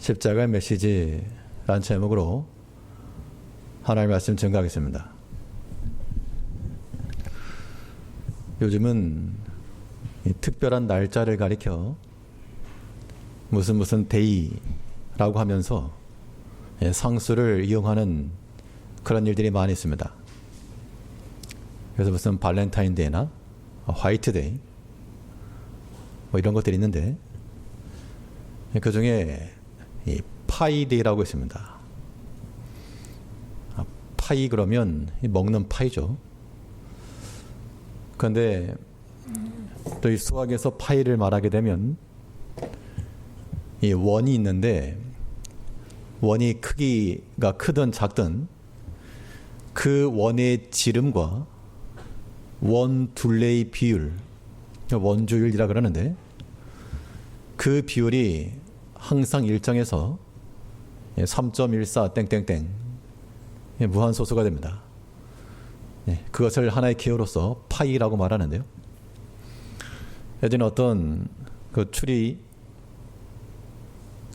십자가의 메시지라는 제목으로 하나님의 말씀 증거하겠습니다. 요즘은 이 특별한 날짜를 가리켜 무슨 데이라고 하면서 상수를 이용하는 그런 일들이 많이 있습니다. 그래서 무슨 발렌타인데이나 화이트데이 뭐 이런 것들이 있는데, 그 중에 이 파이데이라고 있습니다. 파이 그러면 먹는 파이죠. 그런데 또 이 수학에서 파이를 말하게 되면 이 원이 있는데, 원이 크기가 크든 작든 그 원의 지름과 원 둘레의 비율, 원주율이라 그러는데, 그 비율이 항상 일정해서 3.14 땡땡땡 무한소수가 됩니다. 그것을 하나의 기호로서 파이라고 말하는데요. 예전에 어떤 그 추리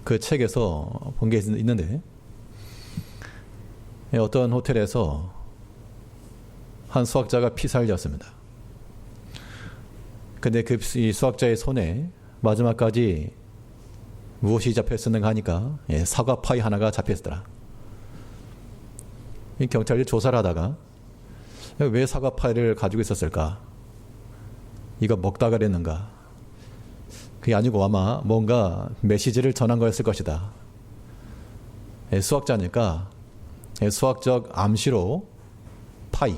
그 책에서 본 게 있는데, 어떤 호텔에서 한 수학자가 피살되었습니다. 근데 그 이 수학자의 손에 마지막까지 무엇이 잡혔었는가 하니까 사과 파이 하나가 잡혔더라. 경찰이 조사를 하다가 왜 사과 파이를 가지고 있었을까? 이거 먹다가 그랬는가? 그게 아니고 아마 뭔가 메시지를 전한 거였을 것이다. 수학자니까 수학적 암시로 파이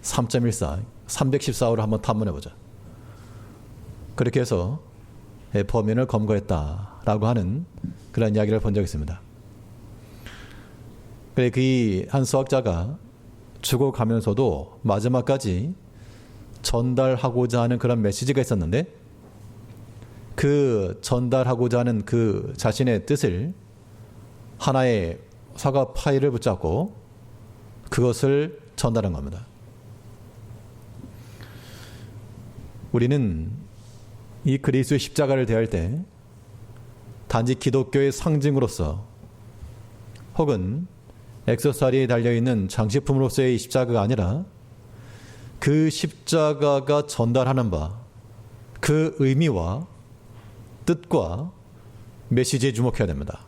3.14, 314호를 한번 탐문해보자. 그렇게 해서 범인을 검거했다라고 하는 그런 이야기를 본 적이 있습니다. 그래, 그 한 수학자가 죽어가면서도 마지막까지 전달하고자 하는 그런 메시지가 있었는데, 그 전달하고자 하는 그 자신의 뜻을 하나의 사과 파이를 붙잡고 그것을 전달한 겁니다. 우리는 이 그리스도의 십자가를 대할 때 단지 기독교의 상징으로서 혹은 액세서리에 달려있는 장식품으로서의 십자가가 아니라, 그 십자가가 전달하는 바, 그 의미와 뜻과 메시지에 주목해야 됩니다.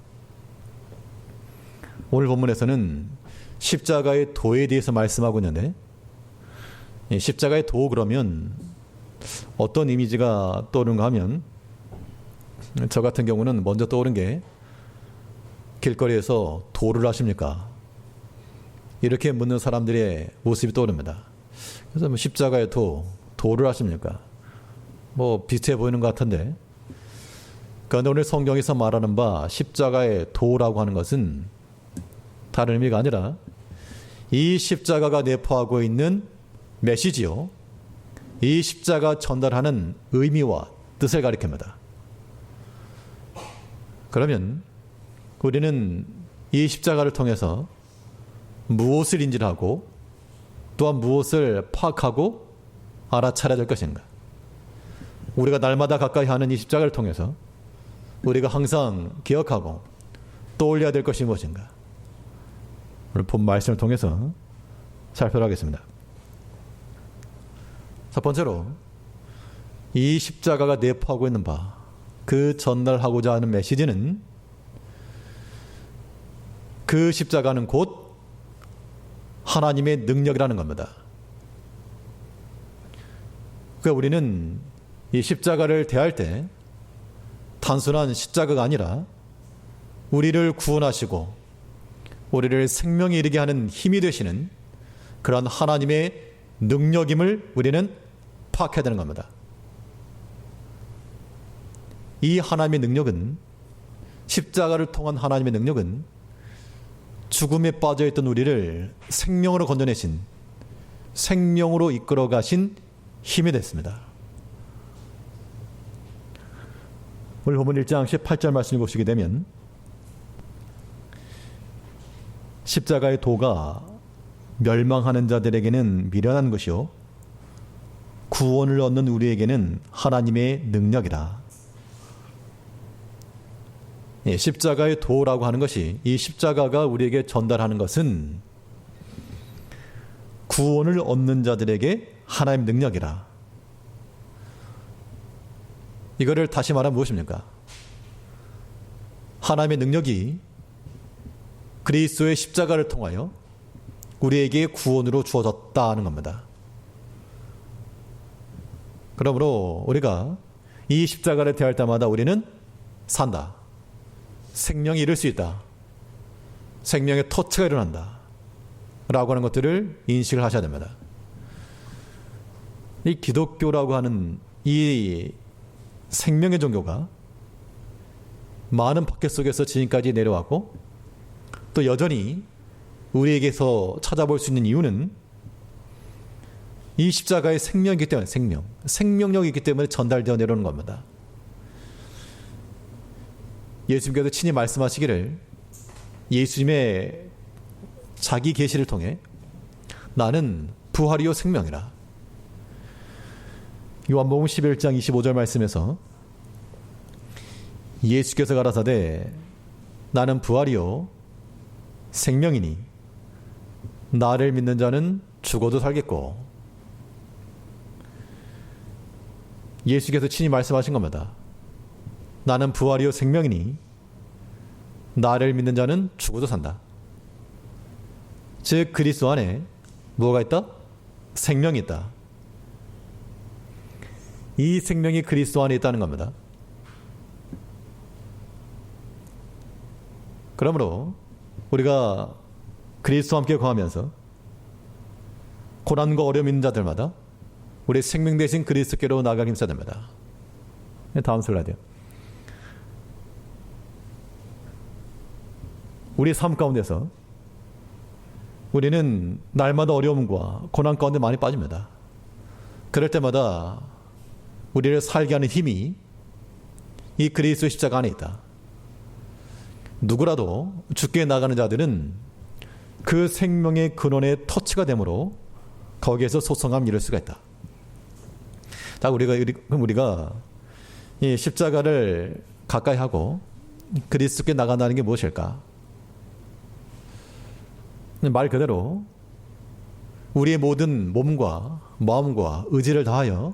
오늘 본문에서는 십자가의 도에 대해서 말씀하고 있는데, 십자가의 도 그러면 어떤 이미지가 떠오르는가 하면, 저 같은 경우는 먼저 떠오른 게 길거리에서 도를 하십니까? 이렇게 묻는 사람들의 모습이 떠오릅니다. 그래서 뭐 십자가의 도를 하십니까? 뭐 비슷해 보이는 것 같은데, 그런데 오늘 성경에서 말하는 바 십자가의 도라고 하는 것은 다른 의미가 아니라 이 십자가가 내포하고 있는 메시지요, 이 십자가 전달하는 의미와 뜻을 가리킵니다. 그러면 우리는 이 십자가를 통해서 무엇을 인지하고 또한 무엇을 파악하고 알아차려야 될 것인가? 우리가 날마다 가까이 하는 이 십자가를 통해서 우리가 항상 기억하고 떠올려야 될 것이 무엇인가? 오늘 본 말씀을 통해서 살펴보겠습니다. 첫 번째로, 이 십자가가 내포하고 있는 바, 그 전달하고자 하는 메시지는, 그 십자가는 곧 하나님의 능력이라는 겁니다. 그러니까 우리는 이 십자가를 대할 때 단순한 십자가가 아니라 우리를 구원하시고 우리를 생명에 이르게 하는 힘이 되시는 그러한 하나님의 능력임을 우리는 파악해야 되는 겁니다. 이 하나님의 능력은, 십자가를 통한 하나님의 능력은 죽음에 빠져있던 우리를 생명으로 건져내신, 생명으로 이끌어 가신 힘이 됐습니다. 오늘 본문 1장 18절 말씀을 보시게 되면, 십자가의 도가 멸망하는 자들에게는 미련한 것이요 구원을 얻는 우리에게는 하나님의 능력이라. 십자가의 도라고 하는 것이, 이 십자가가 우리에게 전달하는 것은 구원을 얻는 자들에게 하나님의 능력이라. 이거를 다시 말하면 무엇입니까? 하나님의 능력이 그리스도의 십자가를 통하여 우리에게 구원으로 주어졌다는 겁니다. 그러므로 우리가 이 십자가를 대할 때마다 우리는 산다. 생명이 이룰 수 있다. 생명의 터치가 일어난다. 라고 하는 것들을 인식을 하셔야 됩니다. 이 기독교라고 하는 이 생명의 종교가 많은 박해 속에서 지금까지 내려왔고, 또 여전히 우리에게서 찾아볼 수 있는 이유는 이 십자가의 생명이기 때문에, 생명력이 있기 때문에 전달되어 내려오는 겁니다. 예수님께서 친히 말씀하시기를, 예수님의 자기 계시를 통해 나는 부활이요 생명이라. 요한복음 11장 25절 말씀에서 예수께서 가라사대 나는 부활이요 생명이니 나를 믿는 자는 죽어도 살겠고, 예수께서 친히 말씀하신 겁니다. 나는 부활이요 생명이니 나를 믿는 자는 죽어도 산다. 즉 그리스도 안에 뭐가 있다? 생명이 있다. 이 생명이 그리스도 안에 있다는 겁니다. 그러므로 우리가 그리스도와 함께 거하면서 고난과 어려움 있는 자들마다 우리 생명 대신 그리스도께로 나아가기 힘써야 됩니다. 다음 슬라이드요. 우리 삶 가운데서 우리는 날마다 어려움과 고난 가운데 많이 빠집니다. 그럴 때마다 우리를 살게 하는 힘이 이 그리스도 십자가 안에 있다. 누구라도 죽게 나가는 자들은 그 생명의 근원에 터치가 되므로 거기에서 소성함 이룰 수가 있다. 자, 우리가 이 십자가를 가까이 하고 그리스도께 나간다는 게 무엇일까? 말 그대로 우리의 모든 몸과 마음과 의지를 다하여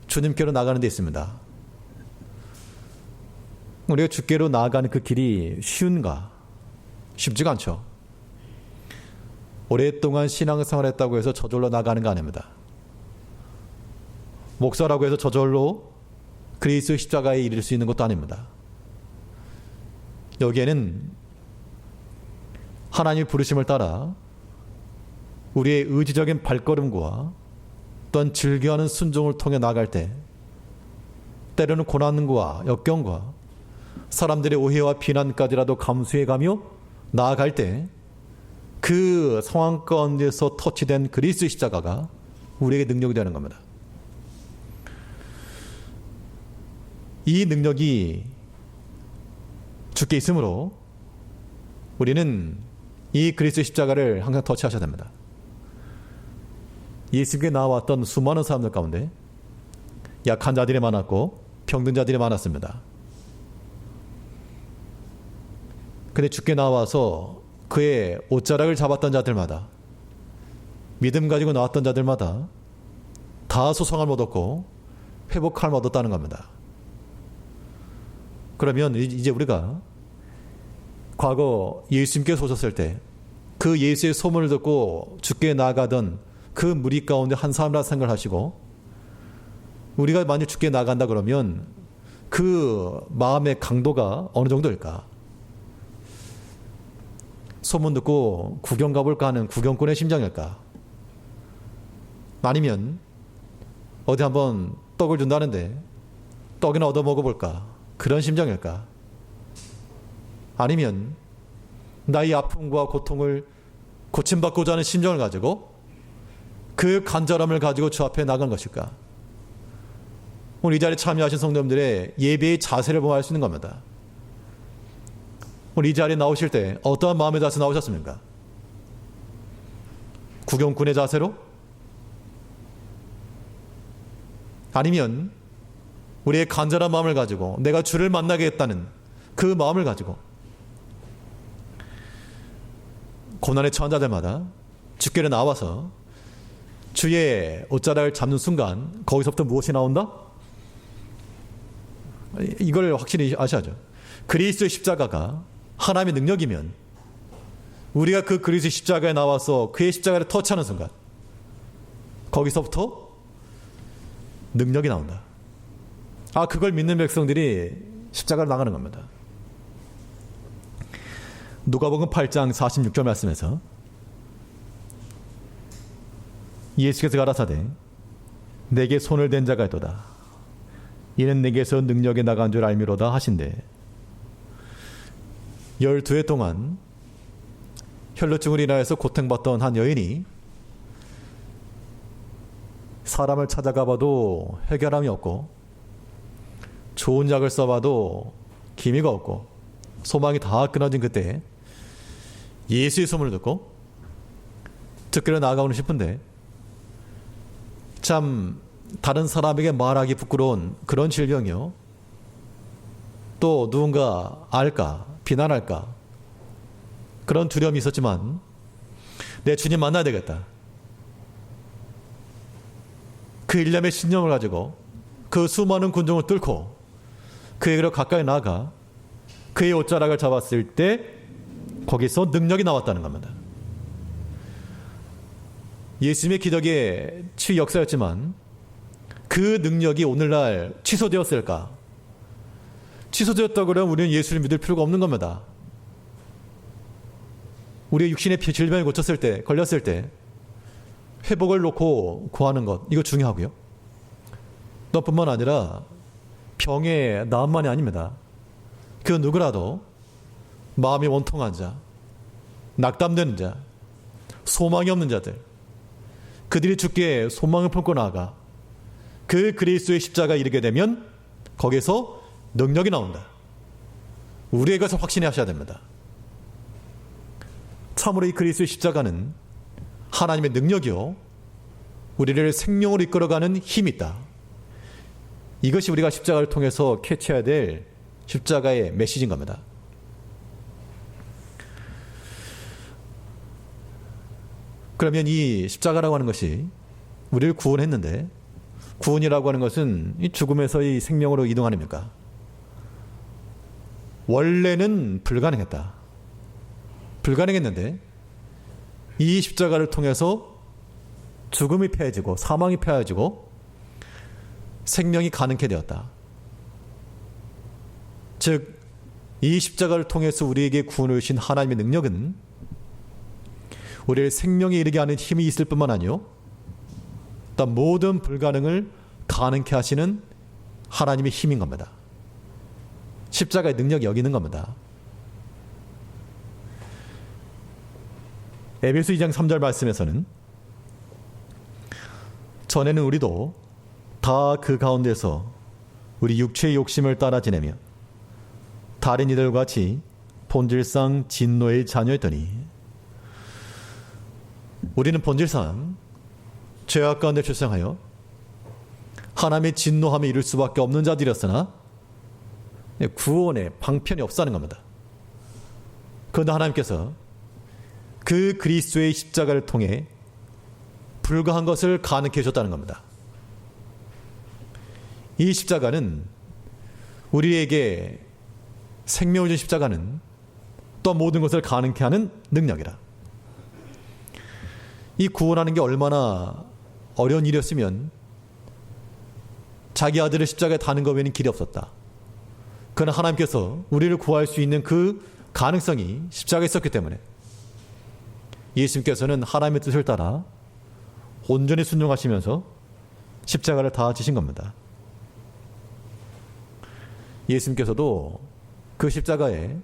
주님께로 나가는 데 있습니다. 우리가 주께로 나아가는 그 길이 쉬운가? 쉽지가 않죠. 오랫동안 신앙생활을 했다고 해서 저절로 나가는 거 아닙니다. 목사라고 해서 저절로 그리스도 십자가에 이를 수 있는 것도 아닙니다. 여기에는 하나님의 부르심을 따라 우리의 의지적인 발걸음과 또한 즐겨하는 순종을 통해 나아갈 때, 때로는 고난과 역경과 사람들의 오해와 비난까지라도 감수해가며 나아갈 때 그 상황 가운데서 터치된 그리스도의 십자가가 우리에게 능력이 되는 겁니다. 이 능력이 주께 있으므로 우리는 이 그리스도의 십자가를 항상 터치하셔야 됩니다. 예수님께 나왔던 수많은 사람들 가운데 약한 자들이 많았고 병든 자들이 많았습니다. 근데 주께 나와서 그의 옷자락을 잡았던 자들마다, 믿음 가지고 나왔던 자들마다 다 소성함을 얻었고 회복함을 얻었다는 겁니다. 그러면 이제 우리가 과거 예수님께서 오셨을 때 그 예수의 소문을 듣고 주께 나아가던 그 무리 가운데 한 사람이라 생각을 하시고, 우리가 만약 주께 나간다 그러면 그 마음의 강도가 어느 정도일까? 소문 듣고 구경 가볼까 하는 구경꾼의 심정일까? 아니면 어디 한번 떡을 준다는데 떡이나 얻어 먹어볼까? 그런 심정일까? 아니면 나의 아픔과 고통을 고침받고자 하는 심정을 가지고 그 간절함을 가지고 주 앞에 나간 것일까? 오늘 이 자리에 참여하신 성도님들의 예배의 자세를 보면 알 수 있는 겁니다. 오늘 이 자리에 나오실 때 어떠한 마음의 자세 나오셨습니까? 구경꾼의 자세로? 아니면 우리의 간절한 마음을 가지고 내가 주를 만나겠다는 그 마음을 가지고 고난에 처한 자들마다 주께로 나와서 주의 옷자락을 잡는 순간 거기서부터 무엇이 나온다? 이걸 확실히 아셔야죠. 그리스도의 십자가가 하나님의 능력이면 우리가 그 그리스도의 십자가에 나와서 그의 십자가를 터치하는 순간 거기서부터 능력이 나온다. 그걸 믿는 백성들이 십자가로 나가는 겁니다. 누가복음 8장 46절 말씀에서 예수께서 가라사대 내게 손을 댄 자가 있도다. 이는 내게서 능력이 나간 줄 알미로다 하신대. 12해 동안 혈루증으로 인하여서 고통받던 한 여인이 사람을 찾아가 봐도 해결함이 없고 좋은 약을 써봐도 기미가 없고 소망이 다 끊어진 그때 예수의 소문을 듣고 듣기로 나아가고는 싶은데 참 다른 사람에게 말하기 부끄러운 그런 질병이요. 또 누군가 알까 비난할까 그런 두려움이 있었지만 내 주님 만나야 되겠다. 그 일념의 신념을 가지고 그 수많은 군중을 뚫고 그에게로 가까이 나아가 그의 옷자락을 잡았을 때 거기서 능력이 나왔다는 겁니다. 예수님의 기적의 치유 역사였지만 그 능력이 오늘날 취소되었을까? 취소되었다고 그러면 우리는 예수를 믿을 필요가 없는 겁니다. 우리의 육신의 질병이 고쳤을 때, 걸렸을 때 회복을 놓고 구하는 것, 이거 중요하고요. 너뿐만 아니라 병의 나음만이 아닙니다. 그 누구라도 마음이 원통한 자, 낙담되는 자, 소망이 없는 자들, 그들이 주께 소망을 품고 나아가 그 그리스도의 십자가에 이르게 되면 거기서 능력이 나온다. 우리의 것을 확신해 하셔야 됩니다. 참으로 이 그리스도의 십자가는 하나님의 능력이요 우리를 생명으로 이끌어가는 힘이 있다. 이것이 우리가 십자가를 통해서 캐치해야 될 십자가의 메시지인 겁니다. 그러면 이 십자가라고 하는 것이 우리를 구원했는데 구원이라고 하는 것은 이 죽음에서 이 생명으로 이동 아닙니까? 원래는 불가능했다. 불가능했는데 이 십자가를 통해서 죽음이 패해지고 사망이 패해지고 생명이 가능케 되었다. 즉 이 십자가를 통해서 우리에게 구원을 주신 하나님의 능력은 우리를 생명에 이르게 하는 힘이 있을 뿐만 아니요 또 모든 불가능을 가능케 하시는 하나님의 힘인 겁니다. 십자가의 능력이 여기 있는 겁니다. 에베소 2장 3절 말씀에서는 전에는 우리도 다 그 가운데서 우리 육체의 욕심을 따라 지내며 다른 이들과 같이 본질상 진노의 자녀였더니 우리는 본질상 죄악 가운데 출생하여 하나님의 진노함에 이를 수밖에 없는 자들이었으나 구원에 방편이 없다는 겁니다. 그런데 하나님께서 그 그리스도의 십자가를 통해 불가한 것을 가능케 해줬다는 겁니다. 이 십자가는 우리에게 생명을 준 십자가는 또 모든 것을 가능케 하는 능력이라. 이 구원하는 게 얼마나 어려운 일이었으면 자기 아들을 십자가에 다는 것 외에는 길이 없었다. 그러나 하나님께서 우리를 구할 수 있는 그 가능성이 십자가에 있었기 때문에 예수님께서는 하나님의 뜻을 따라 온전히 순종하시면서 십자가를 다 지신 겁니다. 예수님께서도 그 십자가에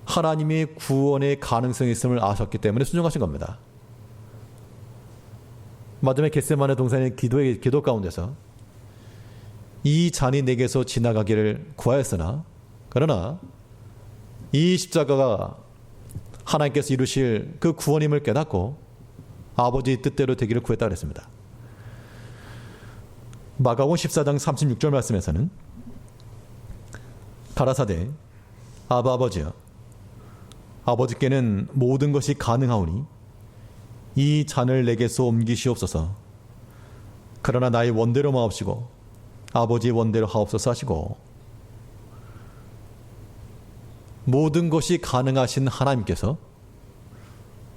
하나님의 구원의 가능성이 있음을 아셨기 때문에 순종하신 겁니다. 마지막에 겟세마네 동산의 기도 가운데서 이 잔이 내게서 지나가기를 구하였으나 그러나 이 십자가가 하나님께서 이루실 그 구원임을 깨닫고 아버지의 뜻대로 되기를 구했다고 했습니다. 마가복음 14장 36절 말씀에서는 가라사대 아버지여, 아버지께는 모든 것이 가능하오니 이 잔을 내게서 옮기시옵소서. 그러나 나의 원대로 마옵시고 아버지의 원대로 하옵소서 하시고, 모든 것이 가능하신 하나님께서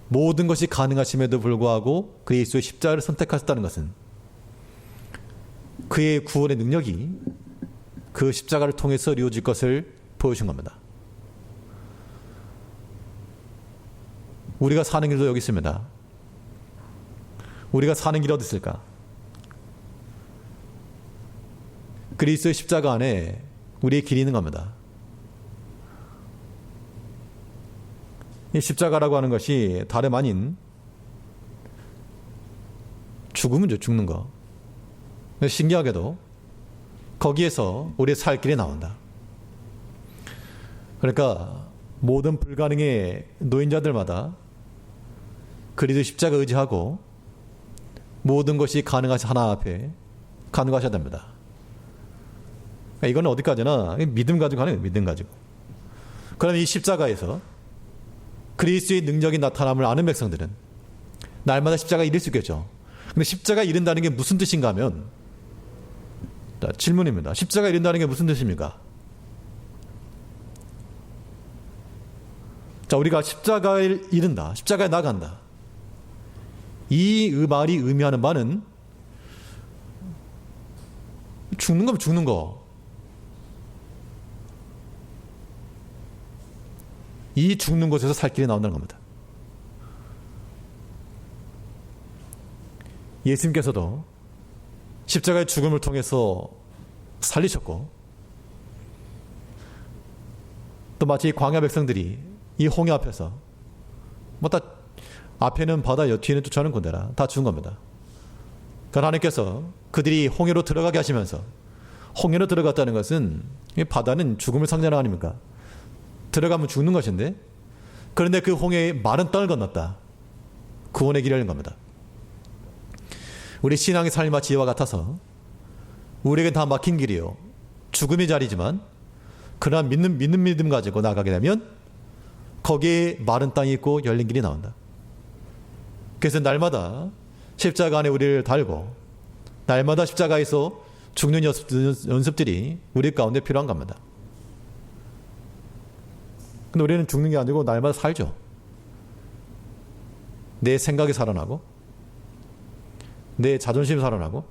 모든 것이 가능하심에도 불구하고 그리스도의 십자가를 선택하셨다는 것은 그의 구원의 능력이 그 십자가를 통해서 이루어질 것을 보여준 겁니다. 우리가 사는 길도 여기 있습니다. 우리가 사는 길이 어디 있을까? 그리스도의 십자가 안에 우리의 길이 있는 겁니다. 이 십자가라고 하는 것이 다름 아닌 죽음이죠. 죽는 거. 신기하게도 거기에서 우리의 살 길이 나온다. 그러니까 모든 불가능에 놓인 자들마다 그리스도 십자가 의지하고 모든 것이 가능하신 하나 앞에 가능하셔야 됩니다. 이거는 어디까지나 믿음 가지고 하는 거예요. 믿음 가지고. 그럼 이 십자가에서 그리스도의 능력이 나타남을 아는 백성들은 날마다 십자가 이룰 수 있겠죠. 근데 십자가 이룬다는 게 무슨 뜻인가 하면, 자, 질문입니다. 십자가 이룬다는 게 무슨 뜻입니까? 자, 우리가 십자가를 이룬다, 십자가에 나간다, 이 말이 의미하는 바는 죽는 거면 죽는 거, 이 죽는 곳에서 살 길이 나온다는 겁니다. 예수님께서도 십자가의 죽음을 통해서 살리셨고, 또 마치 광야 백성들이 이 홍해 앞에서 뭐 다 앞에는 바다, 뒤에는 쫓아오는 군대라 다 죽은 겁니다. 그러나 하나님께서 그들이 홍해로 들어가게 하시면서, 홍해로 들어갔다는 것은 이 바다는 죽음을 상징하는 거 아닙니까? 들어가면 죽는 것인데, 그런데 그 홍해에 마른 땅을 건넜다. 구원의 길을 열린 겁니다. 우리 신앙의 삶이 마치 이와 같아서 우리에게 다 막힌 길이요, 죽음의 자리지만, 그러나 믿는 믿음 가지고 나가게 되면 거기에 마른 땅이 있고 열린 길이 나온다. 그래서 날마다 십자가 안에 우리를 달고 날마다 십자가에서 죽는 연습들이 우리 가운데 필요한 겁니다. 근데 우리는 죽는 게 아니고 날마다 살죠. 내 생각이 살아나고, 내 자존심이 살아나고,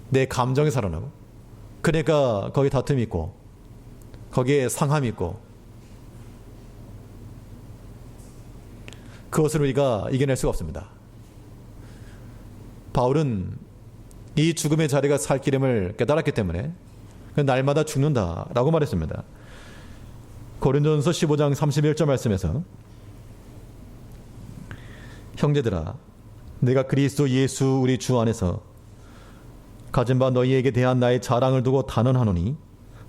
내 감정이 살아나고, 그러니까 거기 다툼이 있고 거기에 상함이 있고, 그것을 우리가 이겨낼 수가 없습니다. 바울은 이 죽음의 자리가 살 길임을 깨달았기 때문에 날마다 죽는다라고 말했습니다. 고린도전서 15장 31절 말씀에서, 형제들아, 내가 그리스도 예수 우리 주 안에서 가진 바 너희에게 대한 나의 자랑을 두고 단언하노니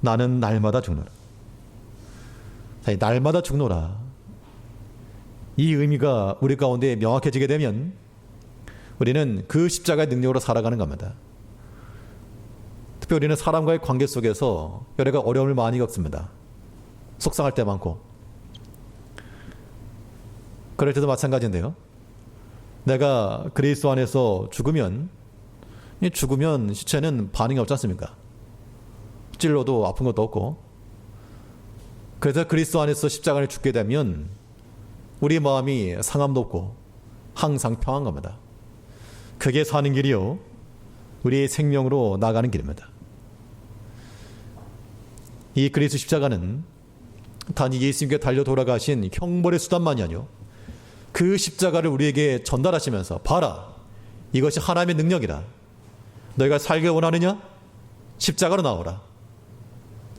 나는 날마다 죽노라. 자, 날마다 죽노라, 이 의미가 우리 가운데 명확해지게 되면 우리는 그 십자가의 능력으로 살아가는 겁니다. 특히 우리는 사람과의 관계 속에서 여러 가지 어려움을 많이 겪습니다. 속상할 때 많고. 그럴 때도 마찬가지인데요. 내가 그리스도 안에서 죽으면 시체는 반응이 없지 않습니까? 찔러도 아픈 것도 없고. 그래서 그리스도 안에서 십자가를 죽게 되면 우리 마음이 상함도 없고 항상 평안한 겁니다. 그게 사는 길이요, 우리의 생명으로 나가는 길입니다. 이 그리스도 십자가는 단지 예수님께 달려 돌아가신 형벌의 수단만이 아니요, 그 십자가를 우리에게 전달하시면서, 봐라, 이것이 하나님의 능력이라. 너희가 살길 원하느냐? 십자가로 나오라.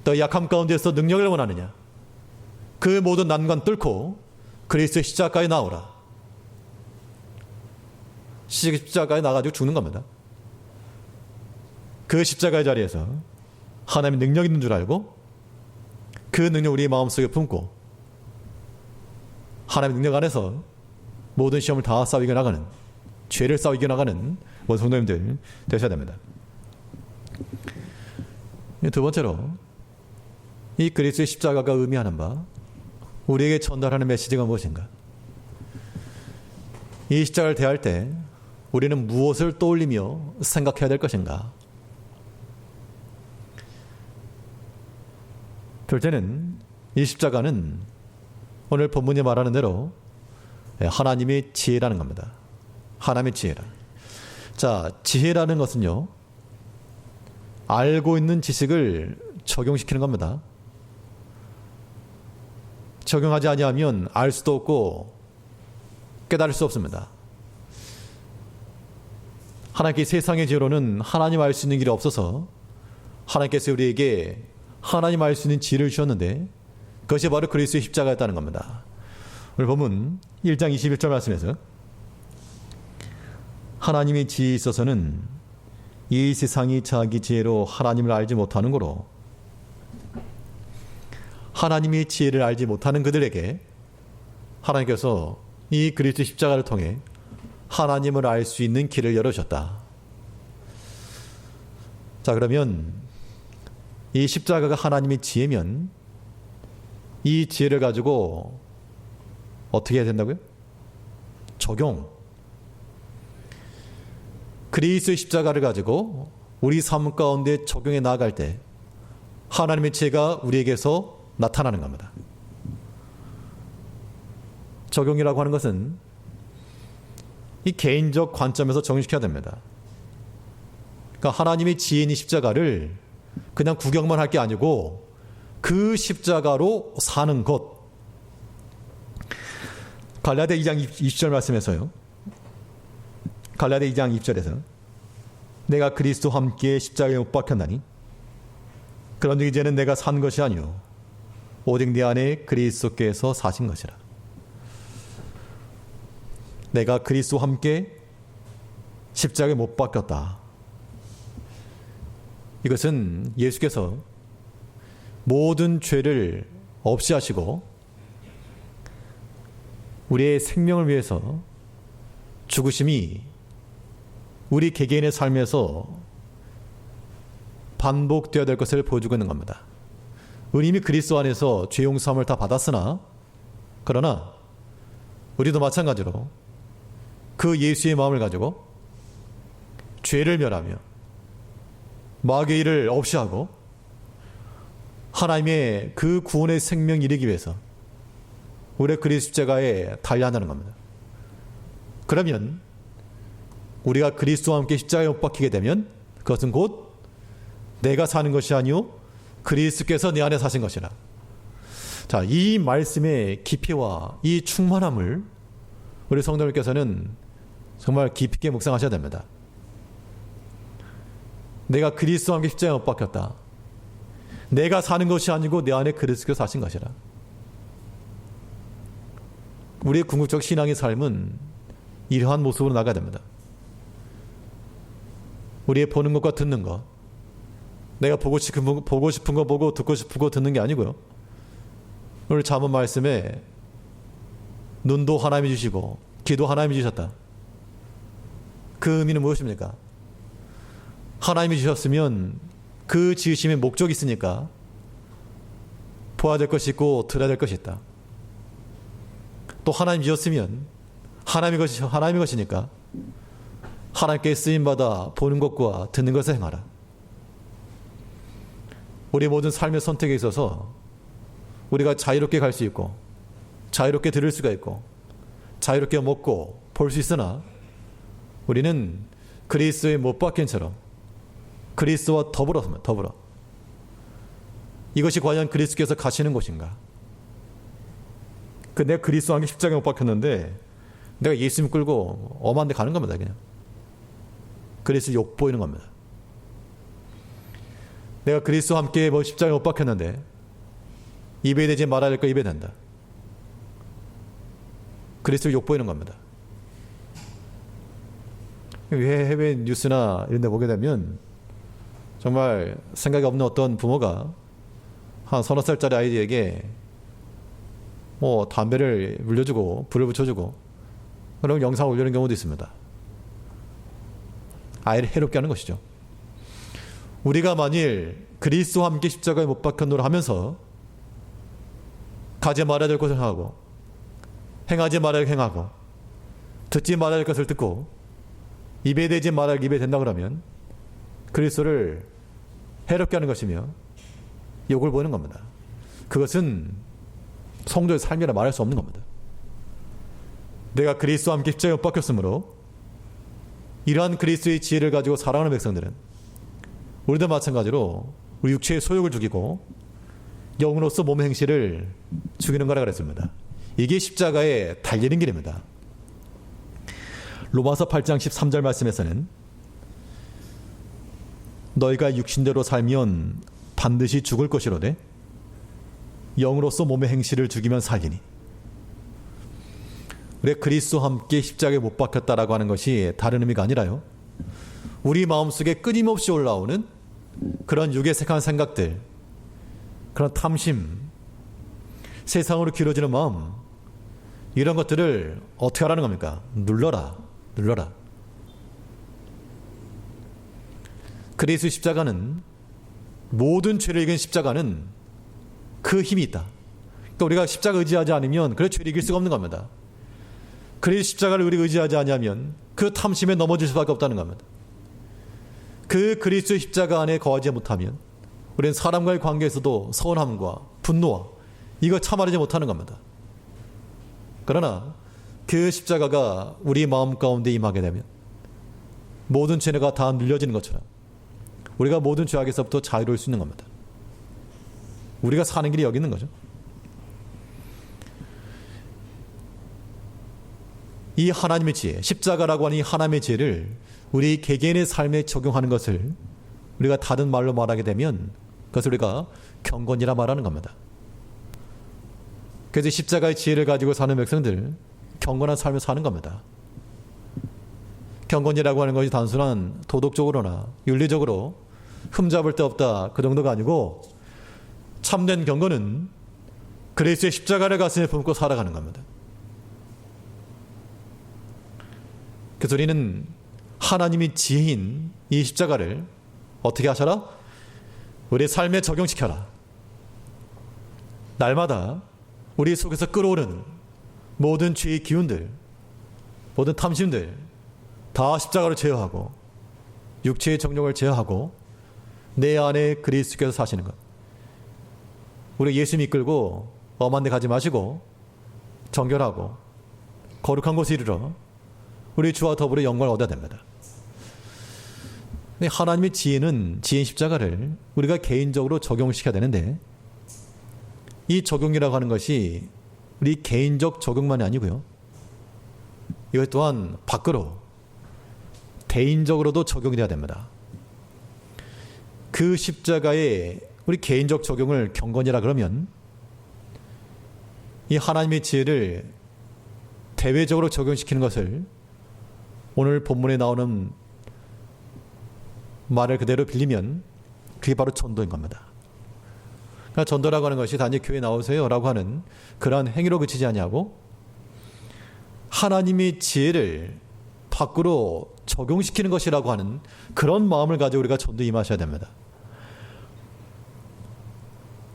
너희 약함 가운데서 능력을 원하느냐? 그 모든 난관 뚫고 그리스도의 십자가에 나오라. 십자가에 나가지고 죽는 겁니다. 그 십자가의 자리에서 하나님의 능력이 있는 줄 알고 그 능력 우리 마음속에 품고 하나님의 능력 안에서 모든 시험을 다 싸워 이겨나가는, 죄를 싸워 이겨나가는 모든 성도님들 되셔야 됩니다. 두 번째로, 이 그리스도의 십자가가 의미하는 바, 우리에게 전달하는 메시지가 무엇인가? 이 십자가를 대할 때 우리는 무엇을 떠올리며 생각해야 될 것인가? 둘째는 이 십자가는 오늘 본문이 말하는 대로 하나님의 지혜라는 겁니다. 하나님의 지혜라. 자, 지혜라는 것은요, 알고 있는 지식을 적용시키는 겁니다. 적용하지 아니하면 알 수도 없고 깨달을 수 없습니다. 하나님께 세상의 지혜로는 하나님 알 수 있는 길이 없어서 하나님께서 우리에게 하나님 알 수 있는 지혜를 주셨는데 그것이 바로 그리스도의 십자가였다는 겁니다. 오늘 본문 1장 21절 말씀에서 하나님의 지혜에 있어서는 이 세상이 자기 지혜로 하나님을 알지 못하는 거로, 하나님의 지혜를 알지 못하는 그들에게 하나님께서 이 그리스도 십자가를 통해 하나님을 알 수 있는 길을 열어주셨다. 자, 그러면 이 십자가가 하나님의 지혜면 이 지혜를 가지고 어떻게 해야 된다고요? 적용. 그리스도의 십자가를 가지고 우리 삶 가운데 적용해 나아갈 때 하나님의 지혜가 우리에게서 나타나는 겁니다. 적용이라고 하는 것은 이 개인적 관점에서 적용시켜야 됩니다. 그러니까 하나님의 지혜인 십자가를 그냥 구경만 할 게 아니고 그 십자가로 사는 것. 갈라디아 2장 20절 말씀에서요. 갈라디아 2장 20절에서 내가 그리스도와 함께 십자가에 못 박혔나니 그런즉 이제는 내가 산 것이 아니요 오직 내 안에 그리스도께서 사신 것이라. 내가 그리스도와 함께 십자가에 못 박혔다. 이것은 예수께서 모든 죄를 없이 하시고 우리의 생명을 위해서 죽으심이 우리 개개인의 삶에서 반복되어야 될 것을 보여주고 있는 겁니다. 우리 이미 그리스도 안에서 죄 용서함을 다 받았으나, 그러나 우리도 마찬가지로 그 예수의 마음을 가지고 죄를 멸하며 마귀의 일을 없이 하고 하나님의 그 구원의 생명 이르기 위해서 우리의 그리스도 십자가에 달려한다는 겁니다. 그러면 우리가 그리스도와 함께 십자가에 못 박히게 되면 그것은 곧 내가 사는 것이 아니요 그리스도께서 내 안에 사신 것이라. 자, 이 말씀의 깊이와 이 충만함을 우리 성도님께서는 정말 깊이 있게 묵상하셔야 됩니다. 내가 그리스도와 함께 십자가에 못 박혔다. 내가 사는 것이 아니고 내 안에 그리스도께서 사신 것이라. 우리의 궁극적 신앙의 삶은 이러한 모습으로 나가야 됩니다. 우리의 보는 것과 듣는 것, 내가 보고 싶은 거 보고 듣고 싶은 거 듣는 게 아니고요. 오늘 잠언 말씀에 눈도 하나님이 주시고 귀도 하나님이 주셨다. 그 의미는 무엇입니까? 하나님이 주셨으면 그 지으심에 목적이 있으니까 보아야 될 것이 있고 들어야 될 것이 있다. 또 하나님이 주셨으면 하나님의 것이니까 하나님께 쓰임받아 보는 것과 듣는 것을 행하라. 우리 모든 삶의 선택에 있어서 우리가 자유롭게 갈 수 있고 자유롭게 들을 수가 있고 자유롭게 먹고 볼 수 있으나 우리는 그리스도의 못 박힌 처럼 그리스도와 더불어 이것이 과연 그리스도께서 가시는 곳인가? 내가 그리스도와 함께 십자가에 못 박혔는데 내가 예수님 끌고 엄한 데 가는 겁니다. 그냥 그리스도 욕 보이는 겁니다. 내가 그리스도와 함께 십자가에 못 박혔는데 입에 대지 말아야 될 거 입에 된다. 그리스도 욕 보이는 겁니다. 해외 뉴스나 이런 데 보게 되면 정말 생각이 없는 어떤 부모가 한 서너 살짜리 아이에게 담배를 물려주고 불을 붙여주고 그런 영상을 올리는 경우도 있습니다. 아이를 해롭게 하는 것이죠. 우리가 만일 그리스도와 함께 십자가에 못 박혔노라 하면서 가지 말아야 될 것을 하고 행하지 말아야 할 행하고 듣지 말아야 할 것을 듣고 입에 대지 말아야 할 입에 된다 그러면 그리스도를 해롭게 하는 것이며 욕을 보이는 겁니다. 그것은 성도의 삶이라 말할 수 없는 겁니다. 내가 그리스도와 함께 십자가에 못 박혔으므로 이러한 그리스도의 지혜를 가지고 살아가는 백성들은 우리도 마찬가지로 우리 육체의 소욕을 죽이고 영으로서 몸의 행실을 죽이는 거라 그랬습니다. 이게 십자가의 달리는 길입니다. 로마서 8장 13절 말씀에서는 너희가 육신대로 살면 반드시 죽을 것이로되 영으로서 몸의 행실을 죽이면 살리니. 우리 그리스도와 함께 십자가에 못 박혔다라고 하는 것이 다른 의미가 아니라요, 우리 마음속에 끊임없이 올라오는 그런 유괴색한 생각들, 그런 탐심, 세상으로 길어지는 마음, 이런 것들을 어떻게 하라는 겁니까? 눌러라. 그리스도의 십자가는, 모든 죄를 이긴 십자가는 그 힘이 있다. 그러니까 우리가 십자가 의지하지 않으면 그래 죄를 이길 수가 없는 겁니다. 그리스도 십자가를 우리가 의지하지 않으면 그 탐심에 넘어질 수밖에 없다는 겁니다. 그 그리스도의 십자가 안에 거하지 못하면 우리는 사람과의 관계에서도 서운함과 분노와 이거 참아내지 못하는 겁니다. 그러나 그 십자가가 우리 마음 가운데 임하게 되면 모든 죄가 다 눌려지는 것처럼 우리가 모든 죄악에서부터 자유로울 수 있는 겁니다. 우리가 사는 길이 여기 있는 거죠. 이 하나님의 지혜, 십자가라고 하는 이 하나님의 지혜를 우리 개개인의 삶에 적용하는 것을 우리가 다른 말로 말하게 되면 그것을 우리가 경건이라 말하는 겁니다. 그래서 십자가의 지혜를 가지고 사는 백성들, 경건한 삶을 사는 겁니다. 경건이라고 하는 것이 단순한 도덕적으로나 윤리적으로 흠잡을 데 없다, 그 정도가 아니고 참된 경건은 그리스도의 십자가를 가슴에 품고 살아가는 겁니다. 그래서 우리는 하나님이 지혜인 이 십자가를 어떻게 하셔라? 우리 삶에 적용시켜라. 날마다 우리 속에서 끓어오르는 모든 죄의 기운들, 모든 탐심들 다 십자가로 제어하고 육체의 정욕을 제어하고 내 안에 그리스도께서 사시는 것. 우리 예수 이끌고 엄한 데 가지 마시고 정결하고 거룩한 곳에 이르러 우리 주와 더불어 영광을 얻어야 됩니다. 하나님의 지혜는, 지혜인 십자가를 우리가 개인적으로 적용시켜야 되는데, 이 적용이라고 하는 것이 우리 개인적 적용만이 아니고요, 이것 또한 밖으로 대인적으로도 적용이 돼야 됩니다. 그 십자가의 우리 개인적 적용을 경건이라 그러면 이 하나님의 지혜를 대외적으로 적용시키는 것을 오늘 본문에 나오는 말을 그대로 빌리면 그게 바로 전도인 겁니다. 그러니까 전도라고 하는 것이 단지 교회 나오세요 라고 하는 그러한 행위로 그치지 아니하고 하나님의 지혜를 밖으로 적용시키는 것이라고 하는 그런 마음을 가지고 우리가 전도에 임하셔야 됩니다.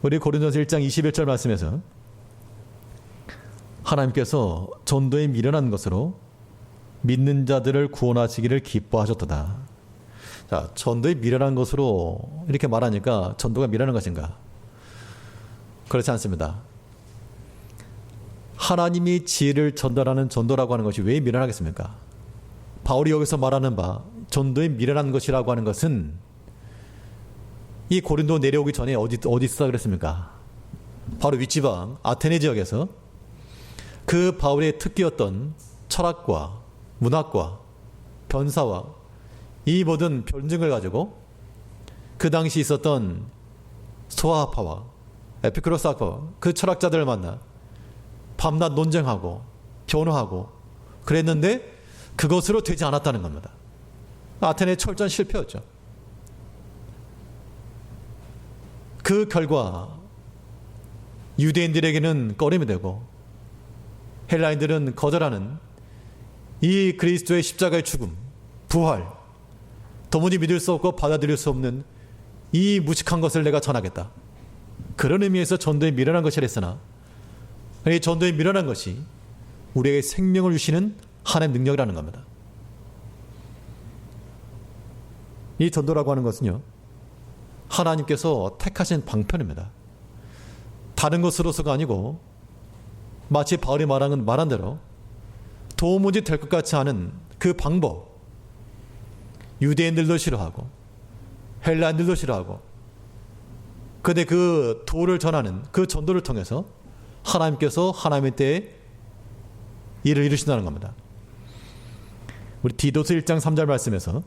우리 고린도전서 1장 21절 말씀에서 하나님께서 전도에 미련한 것으로 믿는 자들을 구원하시기를 기뻐하셨도다. 자, 전도에 미련한 것으로 이렇게 말하니까 전도가 미련한 것인가? 그렇지 않습니다. 하나님이 지혜를 전달하는 전도라고 하는 것이 왜 미련하겠습니까? 바울이 여기서 말하는 바 전도에 미련한 것이라고 하는 것은 이 고린도 내려오기 전에 어디 있었다 그랬습니까? 바로 윗지방 아테네 지역에서 그 바울의 특기였던 철학과 문학과 변사와 이 모든 변증을 가지고 그 당시 있었던 소아파와 에피쿠로스 학파와 그 철학자들을 만나 밤낮 논쟁하고 변호하고 그랬는데 그것으로 되지 않았다는 겁니다. 아테네 철저한 실패였죠. 그 결과 유대인들에게는 꺼림이 되고 헬라인들은 거절하는 이 그리스도의 십자가의 죽음, 부활, 도무지 믿을 수 없고 받아들일 수 없는 이 무식한 것을 내가 전하겠다. 그런 의미에서 전도에 미련한 것이라 했으나 이 전도에 미련한 것이 우리에게 생명을 주시는 하나님의 능력이라는 겁니다. 이 전도라고 하는 것은요, 하나님께서 택하신 방편입니다. 다른 것으로서가 아니고 마치 바울이 말한 대로 도무지 될 것 같지 않은 그 방법, 유대인들도 싫어하고 헬라인들도 싫어하고, 근데 그 도를 전하는 그 전도를 통해서 하나님께서 하나님의 때에 일을 이루신다는 겁니다. 우리 디도서 1장 3절 말씀에서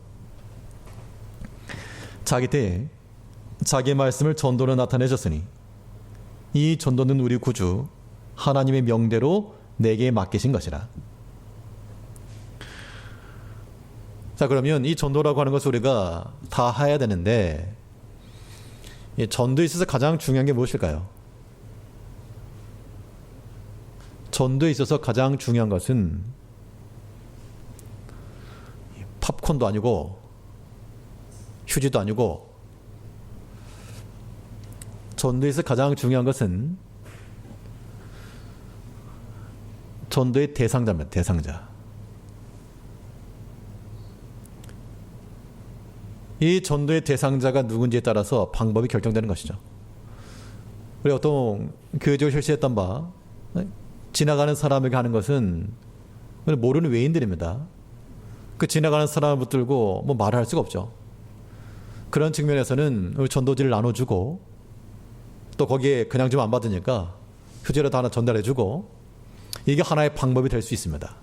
자기 때에 자기의 말씀을 전도로 나타내셨으니 이 전도는 우리 구주 하나님의 명대로 내게 맡기신 것이라. 자, 그러면 이 전도라고 하는 것을 우리가 다 해야 되는데, 이 전도에 있어서 가장 중요한 게 무엇일까요? 전도에 있어서 가장 중요한 것은 팝콘도 아니고 휴지도 아니고, 전도에서 가장 중요한 것은 전도의 대상자입니다. 대상자. 이 전도의 대상자가 누군지에 따라서 방법이 결정되는 것이죠. 우리 어떤 교회적으로 실시했던 바, 지나가는 사람에게 하는 것은 모르는 외인들입니다. 그 지나가는 사람을 붙들고 뭐 말을 할 수가 없죠. 그런 측면에서는 우리 전도지를 나눠주고, 또 거기에 그냥 좀 안 받으니까 휴지라도 하나 전달해주고, 이게 하나의 방법이 될 수 있습니다.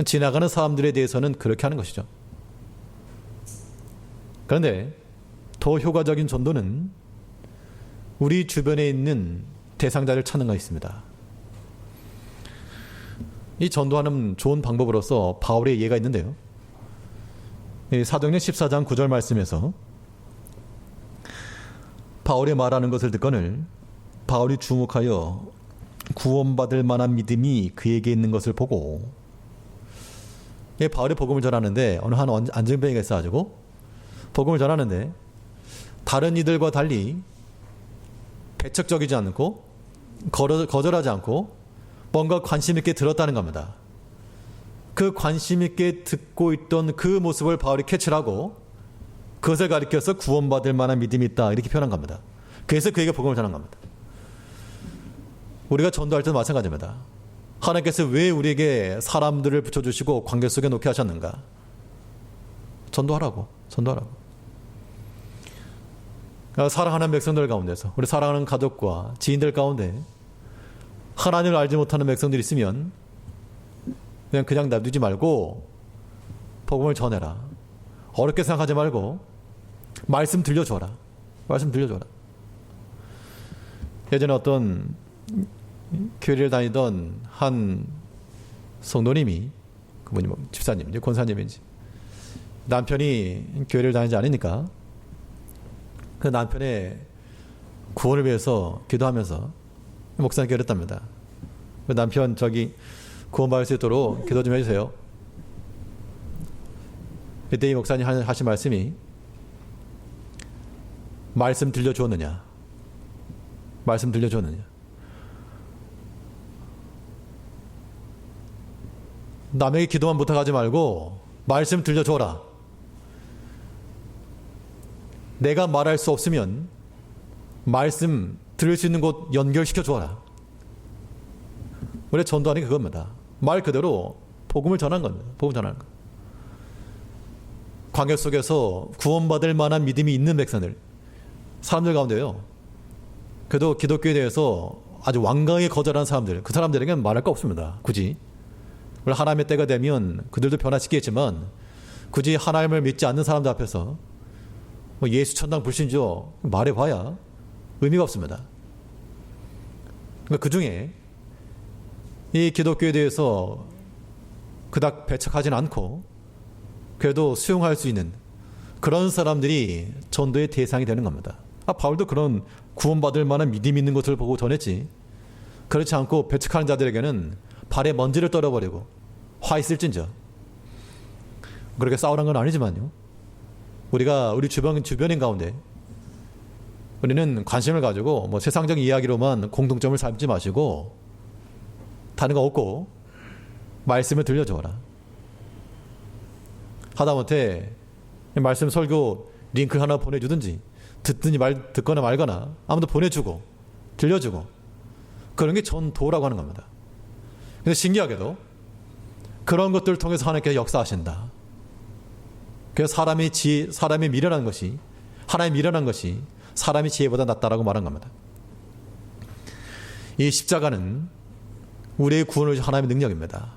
지나가는 사람들에 대해서는 그렇게 하는 것이죠. 그런데 더 효과적인 전도는 우리 주변에 있는 대상자를 찾는 것이 있습니다. 이 전도하는 좋은 방법으로서 바울의 예가 있는데요. 사도행전 14장 9절 말씀에서 바울이 말하는 것을 듣거늘 바울이 주목하여 구원받을 만한 믿음이 그에게 있는 것을 보고, 바울이 복음을 전하는데 어느 한 안증뱅이가 있어가지고 복음을 전하는데 다른 이들과 달리 배척적이지 않고 거절하지 않고 뭔가 관심 있게 들었다는 겁니다. 그 관심 있게 듣고 있던 그 모습을 바울이 캐치를 하고 그것을 가리켜서 구원받을 만한 믿음이 있다, 이렇게 표현한 겁니다. 그래서 그에게 복음을 전한 겁니다. 우리가 전도할 때도 마찬가지입니다. 하나님께서 왜 우리에게 사람들을 붙여주시고 관계 속에 놓게 하셨는가? 전도하라고. 사랑하는 백성들 가운데서, 우리 사랑하는 가족과 지인들 가운데 하나님을 알지 못하는 백성들이 있으면 그냥 놔두지 말고 복음을 전해라. 어렵게 생각하지 말고 말씀 들려줘라. 예전에 어떤 교회를 다니던 한 성도님이, 그분이 뭐 집사님인지 권사님인지, 남편이 교회를 다니지 않으니까 그 남편의 구원을 위해서 기도하면서 목사님께 그랬답니다. 남편 구원받을 수 있도록 기도 좀 해주세요. 그때 이 목사님 하신 말씀이, 말씀 들려주었느냐? 남에게 기도만 부탁하지 말고 말씀 들려줘라. 내가 말할 수 없으면 말씀 들을 수 있는 곳 연결시켜 주어라. 원래 전도하는 게 그겁니다. 말 그대로 복음을 전하는 겁니다. 복음 전하는 것. 관계 속에서 구원받을 만한 믿음이 있는 백성들, 사람들 가운데요, 그래도 기독교에 대해서 아주 완강하게 거절하는 사람들, 그 사람들에게는 말할 거 없습니다. 굳이. 원래 하나님의 때가 되면 그들도 변화시키겠지만 굳이 하나님을 믿지 않는 사람들 앞에서 뭐 예수 천당 불신조 말해봐야 의미가 없습니다. 그러니까 그 중에 이 기독교에 대해서 그닥 배척하지는 않고 그래도 수용할 수 있는 그런 사람들이 전도의 대상이 되는 겁니다. 바울도 그런 구원받을 만한 믿음이 있는 것을 보고 전했지, 그렇지 않고 배척하는 자들에게는 발에 먼지를 떨어버리고 화 있을진저 그렇게 싸우라는 건 아니지만요, 우리가 우리 주변인 가운데 우리는 관심을 가지고 뭐 세상적인 이야기로만 공통점을 삼지 마시고 다른 거 없고 말씀을 들려줘라. 하다못해 말씀 설교 링크 하나 보내주든지 듣거나 말거나 아무도 보내주고 들려주고 그런 게 전도라고 하는 겁니다. 근데 신기하게도 그런 것들을 통해서 하나님께서 역사하신다. 그래서 사람이 미련한 것이 하나님 미련한 것이 사람이 지혜보다 낫다라고 말한 겁니다. 이 십자가는 우리의 구원을 위한 하나님의 능력입니다.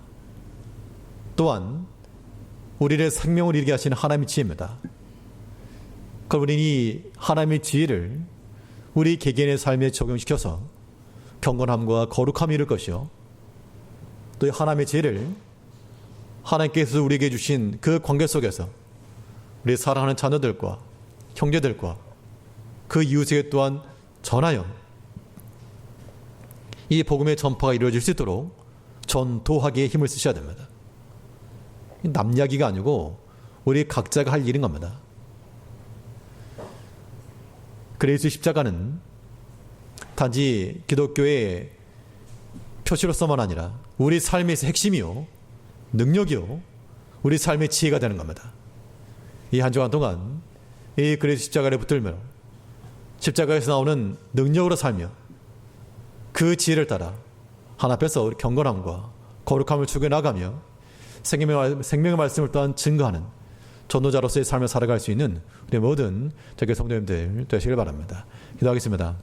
또한 우리의 생명을 이루게 하시는 하나님의 지혜입니다. 그럼 우리는 이 하나님의 지혜를 우리 개개인의 삶에 적용시켜서 경건함과 거룩함을 이룰 것이요. 또 이 하나님의 지혜를 하나님께서 우리에게 주신 그 관계 속에서 우리 사랑하는 자녀들과 형제들과 그 이웃에게 또한 전하여 이 복음의 전파가 이루어질 수 있도록 전도하기에 힘을 쓰셔야 됩니다. 남 이야기가 아니고 우리 각자가 할 일인 겁니다. 그래서 십자가는 단지 기독교의 표시로서만 아니라 우리 삶에서 핵심이요, 능력이요, 우리 삶의 지혜가 되는 겁니다. 이 한 주간 동안 이 그리스도 십자가를 붙들며 십자가에서 나오는 능력으로 살며 그 지혜를 따라 하나님 앞에서 우리 경건함과 거룩함을 추구해 나가며 생명의 말씀을 또한 증거하는 전도자로서의 삶을 살아갈 수 있는 우리 모든 저기 성도님들 되시길 바랍니다. 기도하겠습니다.